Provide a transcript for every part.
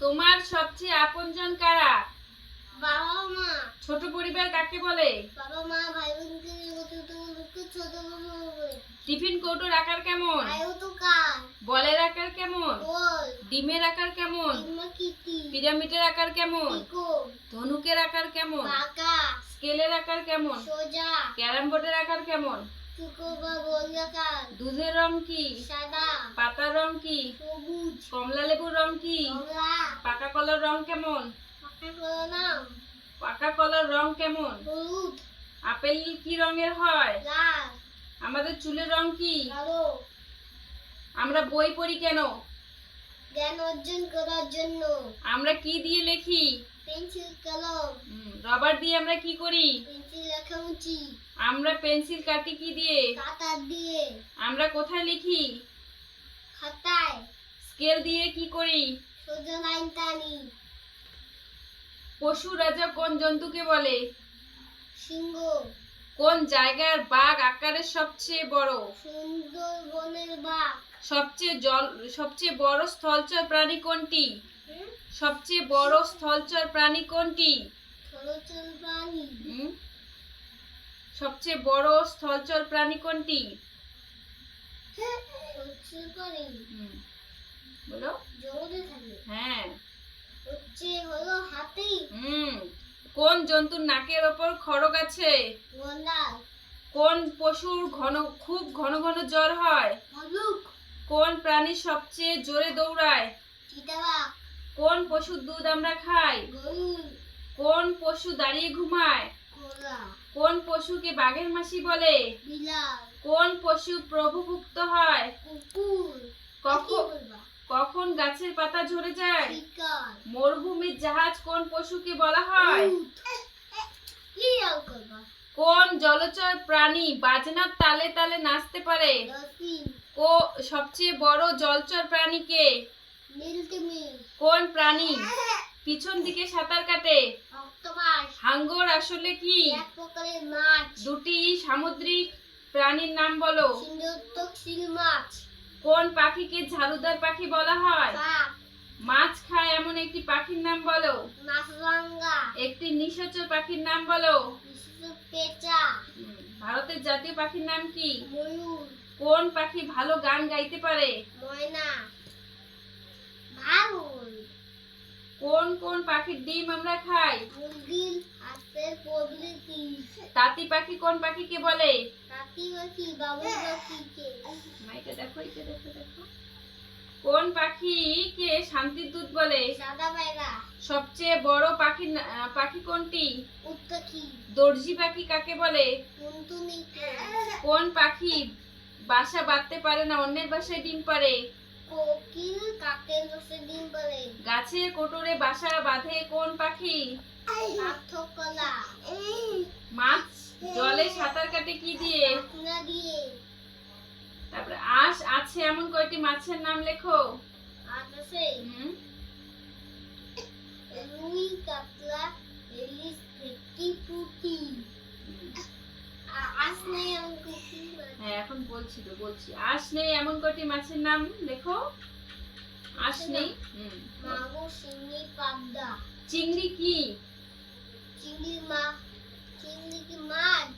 তোমার সবচেয়ে আপনজন কারা? বাবা মা। ছোট পরিবার কাকে বলে? বাবা মা ভাই বোনকে ছোট বলে। টিফিন কৌটোর আকার কেমন? আয়তকার। বলের আকার কেমন? গোল। ডিমের আকার কেমন? ডিম্বাকৃতি। পিরামিডের আকার কেমন? ত্রিকোণ। ধনুকের আকার কেমন? বাঁকা। স্কেলের আকার কেমন? সোজা। ক্যারাম বোর্ডের আকার কেমন? ত্রিকোণ বা গোলাকার। দুধের রং কি? সাদা। পাতার রং কি? সবুজ। কমলা লেবুর রং কি? কমলা। পাকা কলার রং কেমন? পাকা কলার নাম পাকা কলার রং কেমন? হলুদ। আপেল কি রঙের হয়? লাল। আমাদের চুলের রং কি? কালো। আমরা বই পড়ি কেন? জ্ঞান অর্জন করার জন্য। আমরা কি দিয়ে লিখি? পেন্সিল কলম। রবার দিয়ে আমরা কি করি? পেন্সিল লেখা উচিত। আমরা পেন্সিল কাটি কি দিয়ে? কাঁটা দিয়ে। আমরা কোথায় লিখি? খাতায়। স্কেল দিয়ে কি করি? সোজা লাইন টানি। পশু রাজা কোন জন্তুকে বলে? সিংহ। কোন জায়গার বাঘ আকারে সবচেয়ে বড়? সুন্দরবনের বাঘ। সবচেয়ে বড় স্থলচর প্রাণী কোনটি? সবচেয়ে বড় স্থলচর প্রাণী কোনটি? জলচর প্রাণী। সবচেয়ে বড় স্থলচর প্রাণী কোনটি? জলচর প্রাণী। বলো। জলে থাকে। হ্যাঁ। হলো হাতি। কোন জন্তুর নাকের ওপর খড়গ আছে? গন্ডার। কোন পশুর খুব ঘন ঘন জ্বর হয়? ভালুক। কোন প্রাণী সবচেয়ে জোরে দৌড়ায়? চিতাবাঘ। কোন পশুর দুধ আমরা খাই? গরু। কোন পশু দাঁড়িয়ে ঘুমায়? ঘোড়া। কোন পশুকে বাঘের মাসি বলে? বিড়াল। কোন পশু প্রভুভুক্ত হয়? কুকুর। কখন গাছের পাতা ঝরে যায়? শিকার। মরুভূমির জাহাজ কোন পশুকে বলা হয়? উট। কোন জলচর প্রাণী বাজনার তালে তালে নাচতে পারে? ডলফিন। সবচেয়ে বড় জলচর প্রাণী কে? নীলতিমি। কোন প্রাণী পিছন দিকে সাঁতার কাটে? অক্টোপাস। হাঙ্গর আসলে কি? এক প্রকারের মাছ। দুটি সামুদ্রিক প্রাণীর নাম বলো। সিন্ধুত্তক শিল মাছ। কোন পাখিকে ঝাড়ুদার পাখি বলা হয়? কাক। মাছ খায় এমন একটি পাখির নাম বলো। মাছরাঙা। একটি নিশাচর পাখির নাম বলো। পেঁচা। ভারতের জাতীয় পাখির নাম কি? ময়ূর। কোন পাখি ভালো গান গাইতে পারে? ময়না। ভালুক। কোন কোন পাখির ডিম আমরা খাই? মুরগির হাঁসের প্রভৃতি। তাঁতি পাখি কোন পাখিকে বলে? তাঁতি পাখি বাবুই পাখিকে। এটা দেখো, এটা দেখো, দেখো। কোন পাখিকে শান্তির দূত বলে? সাদা পায়রা। সবচেয়ে বড় পাখি কোনটি? উট পাখি। দর্জি পাখি কাকে বলে? টুনটুনিকে। কোন পাখি বাসা বাঁধতে পারে না, অন্যের বাসায় ডিম পাড়ে? কোকিল কাকের বাসায় ডিম পাড়ে। গাছের কোটরে বাসা বাঁধে কোন পাখি? কাঠঠোকরা। মাছ জলে সাঁতার কাটে কি দিয়ে? পাখনা দিয়ে। তারপরে আঁশ আছে এমন কয়টি মাছের নাম লেখো। আছে রুই, কাতলা, ইলিশ, ভেটকি, পুঁটি। আঁশ নেই এমন কয়টি মাছ। হ্যাঁ, এখন বলছি আঁশ নেই এমন কয়টি মাছের নাম লেখো। আঁশ নেই। মাগুর, শিঙি, পাবদা। চিংড়ি কি? চিংড়ি মাছ। চিংড়ি কি মাছ?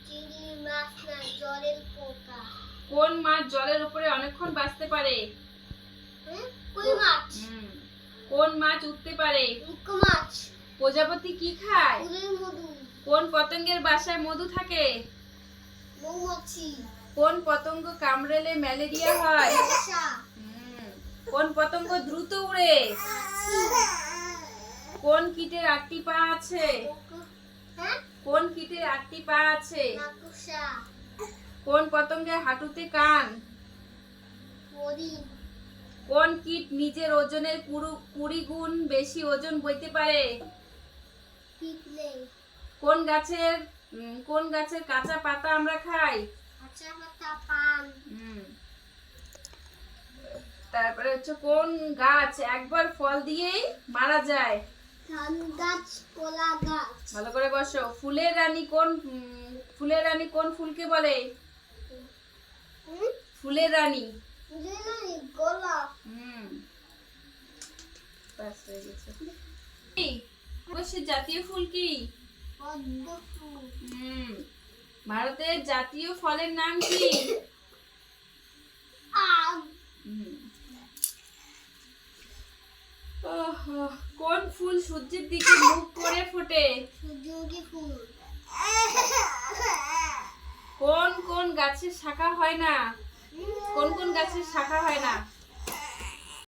চিংড়ি মাছ না, জলের পোকা। কোন মাছ জলের উপরে অনেকক্ষণ বাঁচতে পারে? কই মাছ। কোন মাছ উঠতে পারে? রুকো মাছ। প্রজাপতি কি খায়? ফুলের মধু। কোন পতঙ্গের বাসায় মধু থাকে? মৌমাছি। কোন পতঙ্গ কামড়েলে ম্যালেরিয়া হয়? মশা। কোন পতঙ্গ দ্রুত উড়ে? কোন কীটের 8টি পা আছে? কোন কীটের 8টি পা আছে? মাকড়সা। কোন পতঙ্গের হাঁটুতে কান? হরিণ। কোন কীট নিজের ওজনের 20 গুণ বেশি ওজন বইতে পারে? পিঁপড়ে। কোন গাছের কাঁচা পাতা আমরা খাই? কাঁচা পাতা পান। তারপরে হচ্ছে কোন গাছ একবার ফল দিয়েই মারা যায়? ধান গাছ, কলা গাছ। ভালো করে বসো। ফুলের রানী কোন ফুলকে বলে? ফুলের রানী গোলাপ। ব্যাস হয়ে গেছে। এই, ভারতবর্ষের জাতীয় ফুল কি? পদ্ম ফুল। ভারতের জাতীয় ফলের নাম কি? আম। কোন ফুল সূর্যের দিকে মুখ করে ফোটে? সূর্যমুখী ফুল। কোন কোন গাছের শাখা হয় না? কোন কোন গাছের শাখা হয় না?